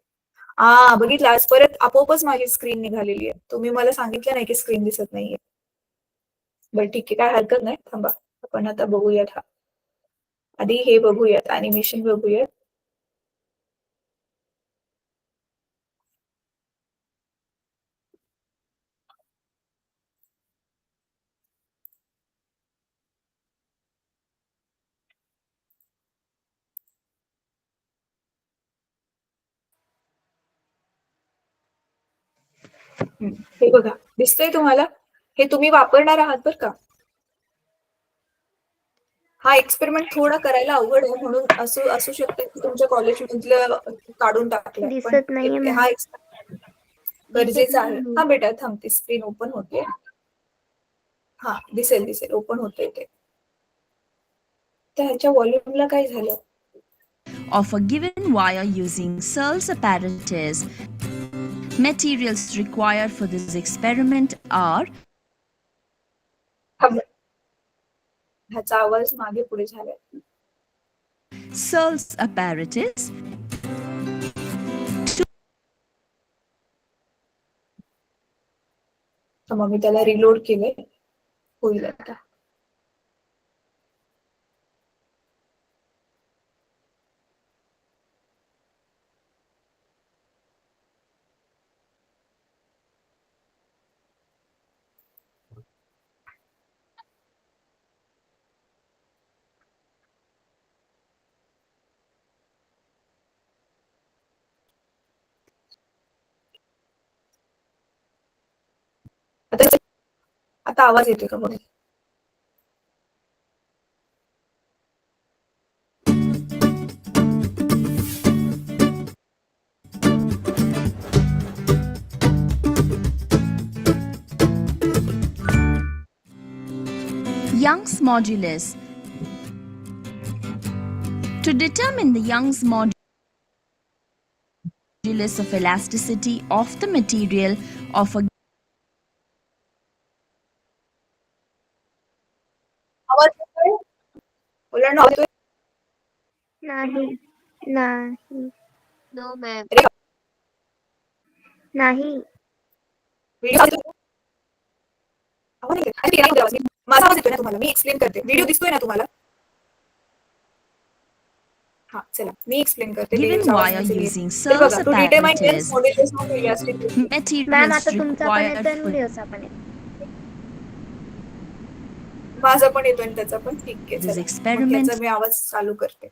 बघितलं, आज परत आपोआपच माझी स्क्रीन निघालेली आहे. तुम्ही मला सांगितलं नाही की स्क्रीन दिसत नाहीये. बरं ठीक आहे, काय हरकत नाही. थांबा, आपण आता बघूयात. हा आधी हे बघूयात, अॅनिमेशन बघूयात. हे बघा, दिसतंय तुम्हाला? हे तुम्ही वापरणार आहात बरं का. हा एक्सपेरिमेंट थोडा करायला अवघड आहे, म्हणून असू शकतं की तुमच्या कॉलेजमधलं काढून टाकलंय, पण दिसत नाहीये मॅम. हा गरजेचा आहे. हा बेटा थांबते, स्क्रीन ओपन होते. हा दिसेल ओपन होते ते. तर ह्याच्या व्हॉल्यूमला काय झालं? Of a given wire using Searle's apparatus. Materials required for this experiment are ह्याचा आवाज मागे पुढे झालाय. Searle's apparatus, मग मी त्याला रिलोड केलंय, होईल आता. आता आवाज येतोय का बघा? Young's modulus. To determine the Young's modulus of elasticity of the material of a आवाज येतोय? मुलांना आवाज येतोय? नाही नाही नो मॅम. नाही. व्हिडिओ येतोय? आवाज येतोय? अरे, नाही आवाज. माझा आवाज येतोय ना तुम्हाला? मी एक्सप्लेन करते. व्हिडिओ दिसतोय ना तुम्हाला? हा चला, मी एक्सप्लेन करते. given व्हिडिओचा आवाज wire नसेल येत. using तर Searle's बघा, to determine apparatus. Modulus of elasticity. Ma'am Materials आता तुमचा पण required येतोय आणि for व्हिडिओचा पण येतोय. माझा पण येतोय आणि त्याचा पण. ठीक आहे, this चला मग experiment. याचा मी आवाज चालू करते.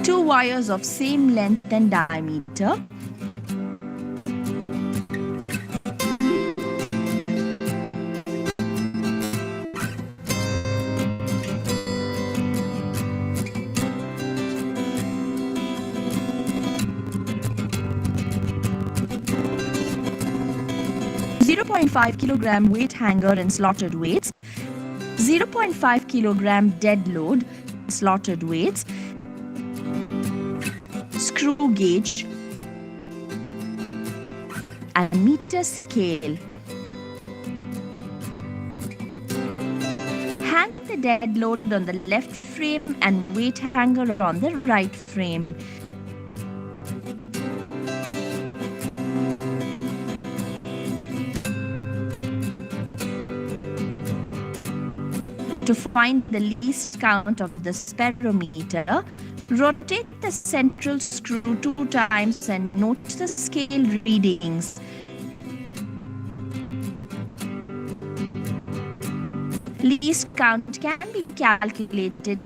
Two wires of same length and diameter. .5 kilogram weight hanger and slotted weights, 0.5 kilogram dead load, slotted weights, screw gauge, and meter scale. Hang the dead load on the left frame and weight hanger on the right frame. To find the least count of the spirometer, rotate the central screw 2 times and note the scale readings. Least count can be calculated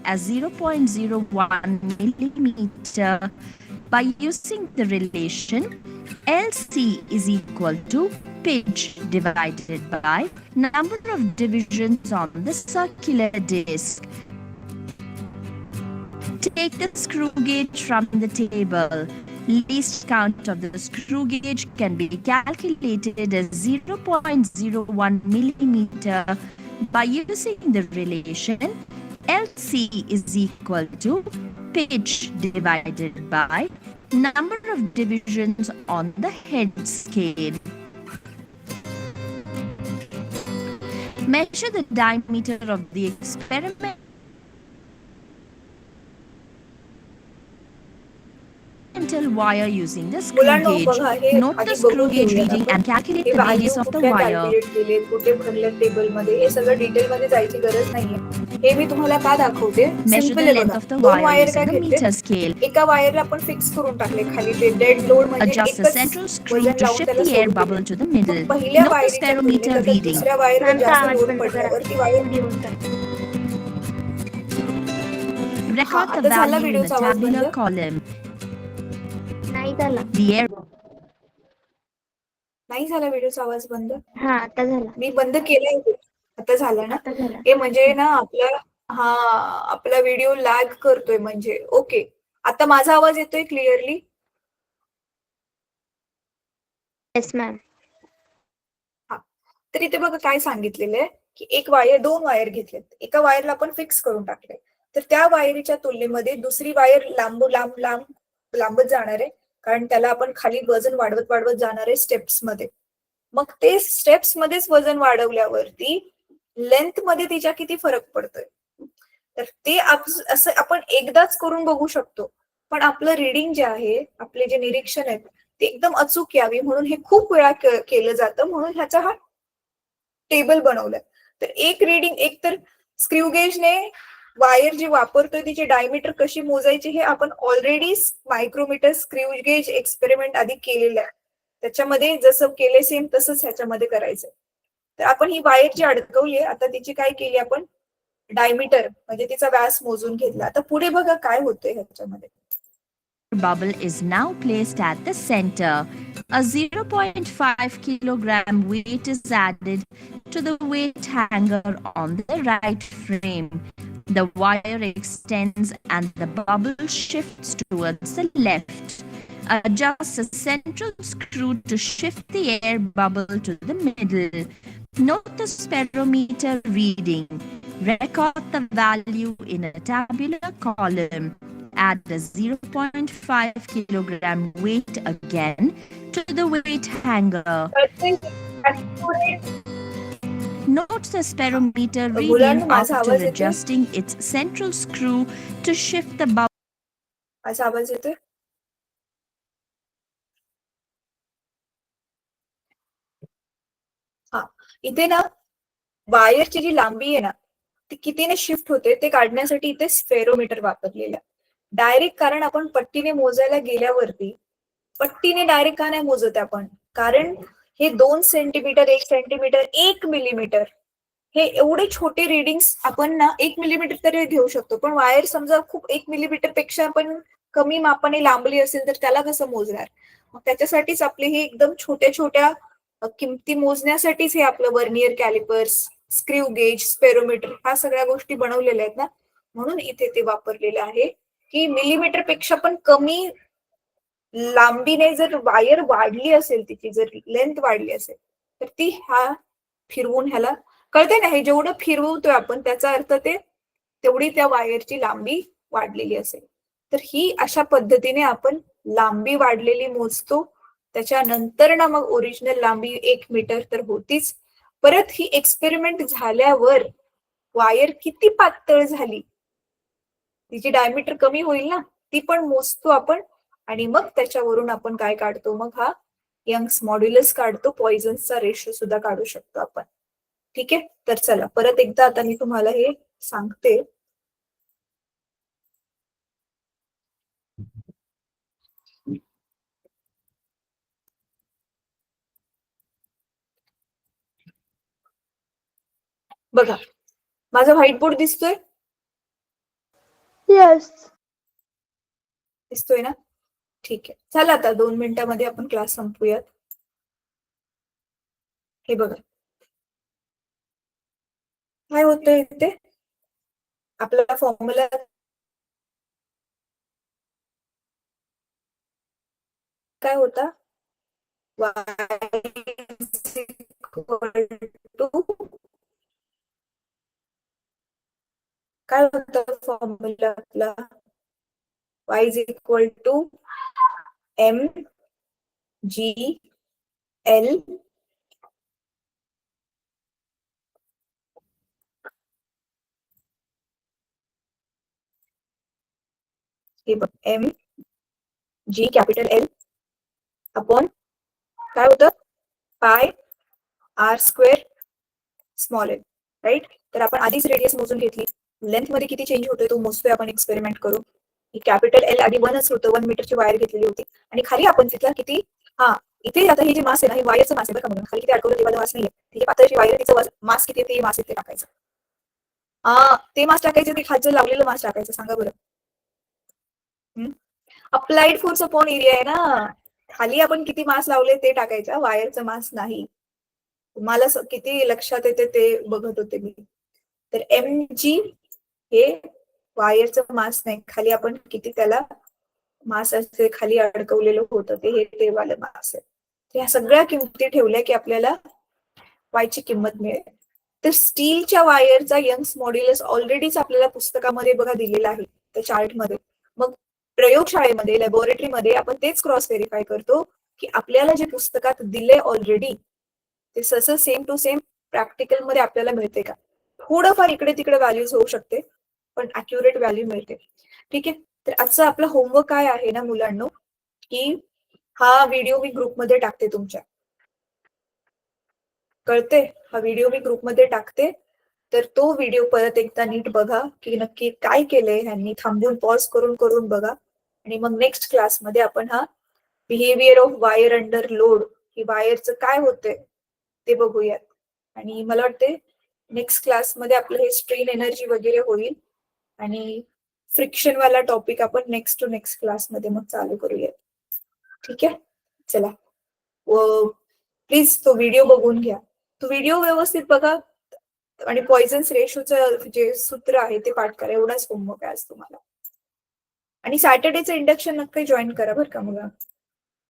as 0.01 millimeter by using the relation LC is equal to pitch divided by number of divisions on the circular disc. Take the screw gauge from the table. Least count of the screw gauge can be calculated as 0.01 millimeter by using the relation LC is equal to pitch divided by number of divisions on the head scale. Measure the diameter of the experimental wire using the screw मुलांनो gauge. बघा हे Note the आधी screw बघून gauge घेऊयात reading आपण. and calculate हे the value radius of the कुठे wire. Calculate केले, कुठे भरले टेबल मध्ये, हे सगळं डिटेल मध्ये जायची गरज नाहीये. हे मी तुम्हाला का दाखवते, Measure सिंपल the आहे length बघा. of the दोन wire वायर using काय a घेतले, meter scale. एका वायरला आपण फिक्स करून टाकले खाली ते डेड लोड म्हणजे Adjust the एकच central screw वजन to लावून shift त्याला the air सोडून bubble दिले. to the middle. मग पहिल्या Note the वायरीच्या तुलनेत spirometer आता reading. दुसऱ्या वायरवर मॅमचा जास्त आवाज लोड बंद करा. पडल्यावर ती वायर व्हिडिओ होता. Record the आता झाला value in the व्हिडिओचा आवाज tabular बंद. column. नाही झाला. The air नाही झाला व्हिडिओचा आवाज बंद. हा आता झाला. मी बंद केलाय ते. आता झाला ना. आता झाला. हे म्हणजे ना आपला व्हिडिओ लॅग करतोय म्हणजे ओके. आता माझा आवाज येतोय क्लिअरली. Yes ma'am. तर इथे बघा काय सांगितलेलं आहे की एक वायर, दोन वायर घेतलेत, एका वायरला आपण फिक्स करून टाकले, तर त्या वायरीच्या तुलनेमध्ये दुसरी वायर लांबच जाणार आहे, कारण त्याला आपण खाली वजन वाढवत वाढवत जाणार आहे स्टेप्स मध्ये. मग ते स्टेप्स मध्येच वजन वाढवल्यावरती लेंथ मध्ये तिच्या किती फरक पडतोय, तर ते असं आपण एकदाच करून बघू शकतो. पण आपलं रिडिंग जे आहे, आपले जे निरीक्षण आहेत ते एकदम अचूक यावी म्हणून हे खूप वेळा केलं जातं, म्हणून ह्याचा हा टेबल बनवलंय. तर एक रिडिंग, एक तर स्क्रू गेजने वायर जी वापरतोय तिची डायमीटर कशी मोजायची हे आपण already micrometer screw gauge experiment आधी केलेलं आहे. त्याच्यामध्ये जसं केले सेम तसंच ह्याच्यामध्ये करायचंय. तर आपण ही वायर जी अडकवली आहे, आता तिची काय केली आपण, डायमीटर म्हणजे तिचा व्यास मोजून घेतला. आता पुढे बघा काय होतंय ह्याच्यामध्ये. bubble is now placed at the center. A 0.5 kilogram weight is added to the weight hanger on the right frame. The wire extends and the bubble shifts towards the left. Adjust the central screw to shift the air bubble to the middle. Note the spirometer reading. Record the value in a tabular column. Add the 0.5 kilogram weight again to the weight hanger. Note the spirometer reading after adjusting its central screw to shift the bubble. असा आवाज येतोय. इथे ना वायरची जी लांबी आहे ना ती कितीने शिफ्ट होते ते काढण्यासाठी इथे स्फेरोमीटर वापरलेलं आहे. डायरेक्ट, कारण आपण पट्टीने मोजायला गेल्यावरती पट्टीने डायरेक्ट का नाही मोजत आपण, कारण हे 2 सेंटीमीटर, 1 सेंटीमीटर, 1 मिलीमीटर हे एवढे छोटे रिडिंग्स आपण ना 1 मिलीमीटर तरी घेऊ शकतो, पण वायर समजा खूप 1 मिलीमीटर पेक्षा पण कमी मापाने लांबली असेल तर त्याला कसं मोजणार? मग त्याच्यासाठीच आपले हे एकदम छोट्या छोट्या किमती मोजण्यासाठीच हे आपलं vernier callipers, screw gauge, spherometer ह्या सगळ्या गोष्टी बनवलेल्या आहेत ना, म्हणून इथे ते वापरलेले आहे की मिलीमीटर पेक्षा पण कमी लांबीने जर वायर वाढली असेल, तिची जर लेंथ वाढली असेल तर ती ह्या फिरवून ह्याला कळते ना, हे जेवढं फिरवतोय आपण त्याचा अर्थ ते तेवढी त्या वायरची लांबी वाढलेली असेल. तर ही अशा पद्धतीने आपण लांबी वाढलेली मोजतो. त्याच्यानंतर ना मग ओरिजिनल लांबी 1 मीटर तर होतीच. परत ही एक्सपेरिमेंट झाल्यावर वायर किती पातळ झाली, तिची डायमीटर कमी होईल ना, ती पण मोजतो आपण. आणि मग त्याच्यावरून आपण काय काढतो, मग हा यंग्स मॉड्युलस काढतो, पॉइझन्सचा रेशो सुद्धा काढू शकतो आपण. ठीक आहे, तर चला परत एकदा आता मी तुम्हाला हे सांगते. बघा, माझा व्हाईट बोर्ड दिसतोय? येस. दिसतोय ना? ठीक आहे, चला आता 2 मिनिटांमध्ये आपण क्लास संपूयात. हे बघा काय होतंय इथे, आपला फॉर्म्युला काय होता, काय होता फॉर्म्युला आपला, y is equal to mgl m g capital L upon काय होतं pi r square small l, right. तर आपण आधीच रेडियस मोजून घेतली, लेंथ मध्ये किती चेंज होतोय तो मोजतोय आपण एक्सपेरिमेंट करून. कॅपिटल एल आधी 1च होतं, 1 मीटरची वायर घेतलेली होती. आणि खाली आपण तिथला किती, हा इथे आता हे जे मास आहे ना, हे वायरचं मास आहे बरं का, म्हणून खाली किती अडकवलं तेव्हा मास नाहीये, तिथे पातळची वायर तिचं मास किती ते मास इथे टाकायचं. ते मास टाकायचं ते खालचं लावलेलं मास टाकायचं, सांगा बरं. अप्लाइड फोर्स अपॉन एरिया आहे ना, खाली आपण किती मास लावले ते टाकायचं, वायरचं मास नाही. तुम्हाला किती लक्षात येते ते बघत होते मी. तर एम जी हे वायरचं मास नाही, खाली आपण किती त्याला मास असते खाली अडकवलेलं होतं ते वालं मास आहे. ह्या सगळ्या किमती ठेवल्या की आपल्याला वायची किंमत मिळेल. तर स्टीलच्या वायरचा यंग्स मॉड्युलस ऑलरेडीच आपल्याला पुस्तकामध्ये बघा दिलेला आहे त्या चार्टमध्ये. मग प्रयोगशाळेमध्ये लॅबोरेटरीमध्ये आपण तेच क्रॉस व्हेरीफाय करतो की आपल्याला जे पुस्तकात दिले ऑलरेडी ते ससं सेम टू सेम प्रॅक्टिकल मध्ये आपल्याला मिळते का. थोडंफार इकडे तिकडे व्हॅल्यूज होऊ शकते पण अॅक्युरेट व्हॅल्यू मिळते. ठीक आहे, तर आजचं आपलं होमवर्क काय आहे ना मुलांनो, की हा व्हिडिओ मी ग्रुपमध्ये टाकते तुमच्या, कळते, हा व्हिडिओ मी ग्रुपमध्ये टाकते. तर तो व्हिडिओ परत एकदा नीट बघा की नक्की काय केलंय ह्यांनी, थांबून पॉज करून करून बघा. आणि मग नेक्स्ट क्लासमध्ये आपण हा behaviour of wire under load, की वायरचं काय होतंय ते बघूयात. आणि मला वाटते नेक्स्ट क्लासमध्ये आपलं हे स्ट्रेन एनर्जी वगैरे होईल आणि फ्रिक्शन वाला टॉपिक आपण नेक्स्ट टू नेक्स्ट क्लासमध्ये मग चालू करूयात. ठीक आहे, चला प्लीज तो व्हिडिओ बघून घ्या, तो व्हिडिओ व्यवस्थित बघा आणि पॉइझन्स रेशोचं जे सूत्र आहे ते पाठ करा. एवढाच होमवर्क आहे आज तुम्हाला. आणि सॅटर्डेचं इंडक्शन नक्की जॉईन करा बरं का मुलं.